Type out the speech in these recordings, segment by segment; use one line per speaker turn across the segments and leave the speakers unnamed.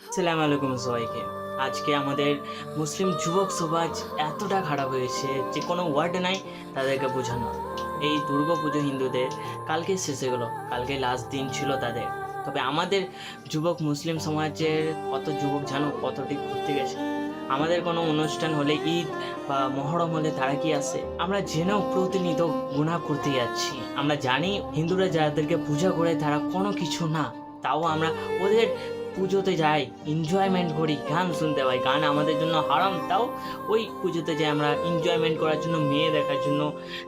আসসালামু আলাইকুম সবাইকে। আজকে আমাদের মুসলিম যুবক সমাজ এতটা খারাপ হয়েছে যে কোনো ওয়ার্ড নাই তাদেরকে বোঝানো। এই দুর্গাপুজো হিন্দুদের কালকে শেষ হয়ে গেল, কালকে লাস্ট দিন ছিল তাদের। তবে আমাদের যুবক মুসলিম সমাজের কত যুবক জানো কতটি ঘুরতে গেছে। আমাদের কোনো অনুষ্ঠান হলে ঈদ বা মহরম হলে তারা কি আসে, আমরা জেনেও প্রতিনিয়ত গুনাহ করতে যাচ্ছি। আমরা জানি হিন্দুরা যাদেরকে পূজা করে তারা কোনো কিছু না, তাও আমরা ওদের পুজোতে যাই, এনজয়মেন্ট করি, গান শুনতে পাই। গান আমাদের জন্য হারাম, তাও ওই পুজোতে যাই আমরা এনজয়মেন্ট করার জন্য, মেয়ে দেখার জন্য,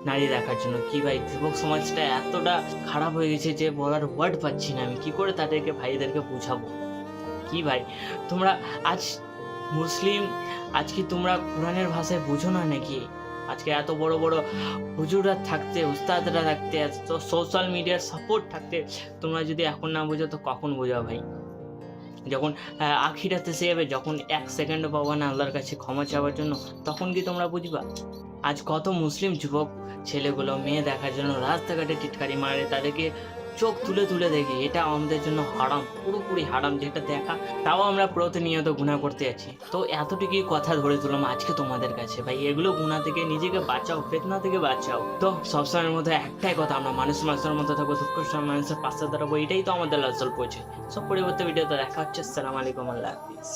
নারী দেখার জন্য। কি ভাই, যুবক সমাজটা এতটা খারাপ হয়ে গেছে যে বলার ওয়ার্ড পাচ্ছি না আমি। কি করে তাদেরকে ভাইদেরকে বোঝাবো? কি ভাই, তোমরা আজ মুসলিম, আজ কি তোমরা কোরআনের ভাষায় বোঝো না নাকি? আজকে এত বড় বড় হুজুররা থাকতে, উস্তাদরা থাকতে, এত সোশ্যাল মিডিয়ার সাপোর্ট থাকতে তোমরা যদি এখন না বোঝো তো কখন বোঝা ভাই? যখন আখিরাতে সে যাবে, যখন 1 সেকেন্ডও পাবো না আল্লাহর কাছে ক্ষমা চাওয়ার জন্য, তখন কি তোমরা বুঝবা? আজ কত মুসলিম যুবক ছেলেগুলো মেয়ে দেখার জন্য রাস্তাঘাটে টিটকারি মারে, তাদেরকে চোখ তুলে তুলে দেখি। এটা আমাদের জন্য হারাম, পুরোপুরি হারাম যেটা দেখা। তাও আমরা প্রতিনিয়ত গুনাহ করতে যাচ্ছি। তো এতটুকুই কথা ধরে তুললাম আজকে তোমাদের কাছে। ভাই, এগুলো গুনাহ থেকে নিজেকে বাঁচাও, ফিতনা থেকে বাঁচাও। তো সবসময়ের মধ্যে একটাই কথা, আমরা মানুষের মধ্যে থাকবো, দুঃখ সময় মানুষের পাশে দাঁড়াবো, এটাই তো আমাদের আসল পৌঁছে। সব পরিবর্তে ভিডিওতে দেখা হচ্ছে। আসসালামু আলাইকুম, আল্লাহ হাফিজ।